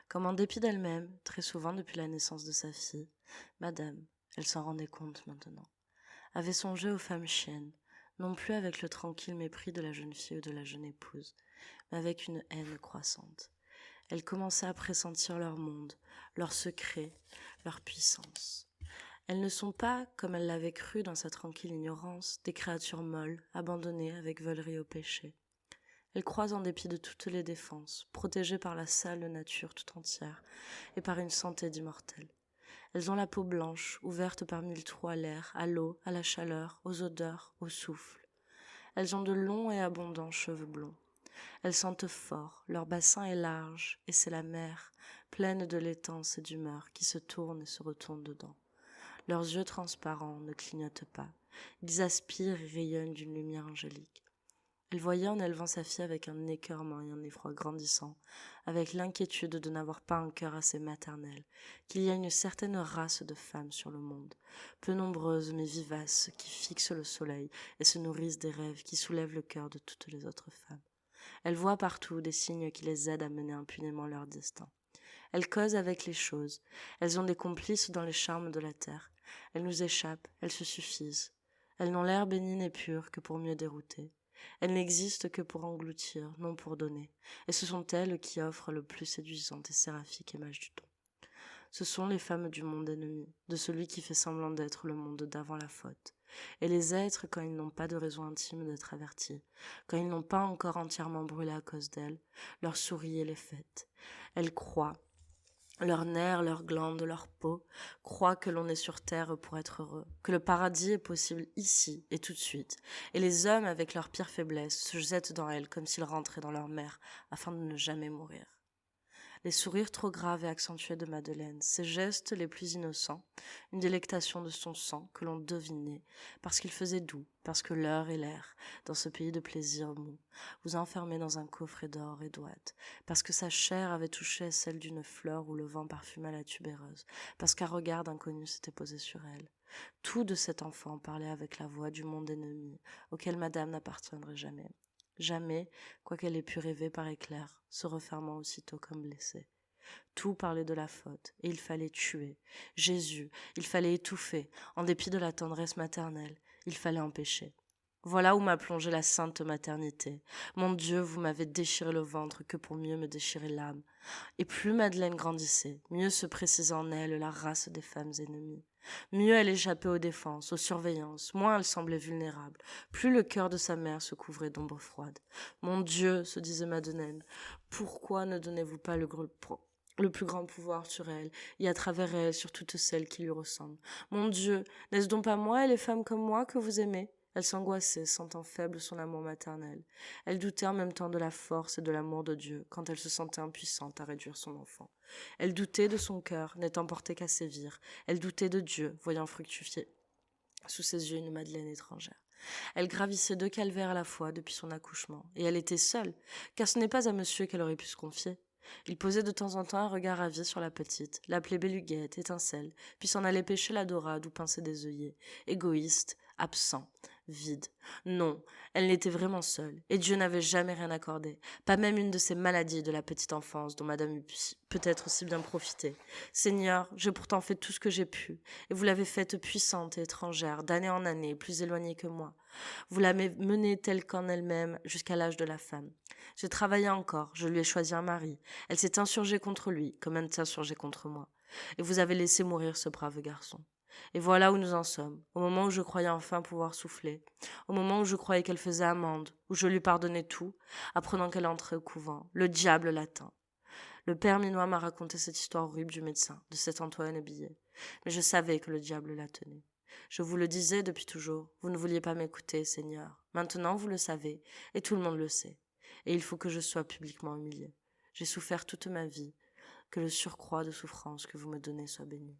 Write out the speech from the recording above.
Comme en dépit d'elle-même, très souvent depuis la naissance de sa fille, Madame, elle s'en rendait compte maintenant, avait songé aux femmes chiennes, non plus avec le tranquille mépris de la jeune fille ou de la jeune épouse, mais avec une haine croissante. Elle commençait à pressentir leur monde, leurs secrets, leur puissance. Elles ne sont pas, comme elle l'avait cru dans sa tranquille ignorance, des créatures molles, abandonnées avec veulerie au péché. Elles croient en dépit de toutes les défenses, protégées par la sale nature tout entière et par une santé d'immortelles. Elles ont la peau blanche, ouverte par mille trous à l'air, à l'eau, à la chaleur, aux odeurs, au souffle. Elles ont de longs et abondants cheveux blonds. Elles sentent fort, leur bassin est large, et c'est la mer, pleine de laitance et d'humeur, qui se tourne et se retourne dedans. Leurs yeux transparents ne clignotent pas. Ils aspirent et rayonnent d'une lumière angélique. Elle voyait en élevant sa fille avec un écœurement et un effroi grandissant, avec l'inquiétude de n'avoir pas un cœur assez maternel, qu'il y a une certaine race de femmes sur le monde, peu nombreuses mais vivaces, qui fixent le soleil et se nourrissent des rêves qui soulèvent le cœur de toutes les autres femmes. Elle voit partout des signes qui les aident à mener impunément leur destin. Elles causent avec les choses, elles ont des complices dans les charmes de la terre, elles nous échappent, elles se suffisent. Elles n'ont l'air bénignes et pures que pour mieux dérouter. Elles n'existent que pour engloutir, non pour donner, et ce sont elles qui offrent le plus séduisante et séraphique image du don. Ce sont les femmes du monde ennemi, de celui qui fait semblant d'être le monde d'avant la faute. Et les êtres, quand ils n'ont pas de raison intime d'être avertis, quand ils n'ont pas encore entièrement brûlé à cause d'elles, leur souris et les fête. Elles croient, leurs nerfs, leurs glandes, leur peau, croient que l'on est sur terre pour être heureux, que le paradis est possible ici et tout de suite. Et les hommes, avec leurs pires faiblesses, se jettent dans elles comme s'ils rentraient dans leur mère, afin de ne jamais mourir. Les sourires trop graves et accentués de Madeleine, ses gestes les plus innocents, une délectation de son sang que l'on devinait, parce qu'il faisait doux, parce que l'heure et l'air, dans ce pays de plaisir mou, vous enfermait dans un coffret d'or et d'ouate, parce que sa chair avait touché celle d'une fleur où le vent parfuma la tubéreuse, parce qu'un regard d'inconnu s'était posé sur elle. Tout de cet enfant parlait avec la voix du monde ennemi, auquel madame n'appartiendrait jamais. Jamais, quoiqu'elle ait pu rêver par éclairs, se refermant aussitôt comme blessée. Tout parlait de la faute, et il fallait tuer. Jésus, il fallait étouffer, en dépit de la tendresse maternelle, il fallait empêcher. Voilà où m'a plongé la sainte maternité. Mon Dieu, vous m'avez déchiré le ventre que pour mieux me déchirer l'âme. Et plus Madeleine grandissait, mieux se précisait en elle la race des femmes ennemies. Mieux elle échappait aux défenses, aux surveillances, moins elle semblait vulnérable. Plus le cœur de sa mère se couvrait d'ombre froide. Mon Dieu, se disait Madeleine, pourquoi ne donnez-vous pas le plus grand pouvoir sur elle, et à travers elle sur toutes celles qui lui ressemblent. Mon Dieu, n'est-ce donc pas moi et les femmes comme moi que vous aimez? Elle s'angoissait, sentant faible son amour maternel. Elle doutait en même temps de la force et de l'amour de Dieu, quand elle se sentait impuissante à réduire son enfant. Elle doutait de son cœur, n'étant portée qu'à sévir. Elle doutait de Dieu, voyant fructifier sous ses yeux une Madeleine étrangère. Elle gravissait 2 calvaires à la fois depuis son accouchement, et elle était seule, car ce n'est pas à monsieur qu'elle aurait pu se confier. Il posait de temps en temps un regard ravi sur la petite, l'appelait Béluguette, Étincelle, puis s'en allait pêcher la dorade ou pincer des œillets. Égoïste, absent, vide. Non, elle n'était vraiment seule, et Dieu n'avait jamais rien accordé, pas même une de ces maladies de la petite enfance dont madame eût peut-être si bien profité. Seigneur, j'ai pourtant fait tout ce que j'ai pu, et vous l'avez faite puissante et étrangère, d'année en année, plus éloignée que moi. Vous l'avez menée telle qu'en elle-même jusqu'à l'âge de la femme. J'ai travaillé encore, je lui ai choisi un mari. Elle s'est insurgée contre lui, comme elle s'est insurgée contre moi. Et vous avez laissé mourir ce brave garçon. Et voilà où nous en sommes, au moment où je croyais enfin pouvoir souffler, au moment où je croyais qu'elle faisait amende, où je lui pardonnais tout, apprenant qu'elle entrait au couvent. Le diable l'atteint. Le père Minois m'a raconté cette histoire horrible du médecin, de cet Antoine Billet. Mais je savais que le diable la tenait. Je vous le disais depuis toujours, vous ne vouliez pas m'écouter, Seigneur. Maintenant vous le savez, et tout le monde le sait. Et il faut que je sois publiquement humiliée. J'ai souffert toute ma vie, que le surcroît de souffrance que vous me donnez soit béni.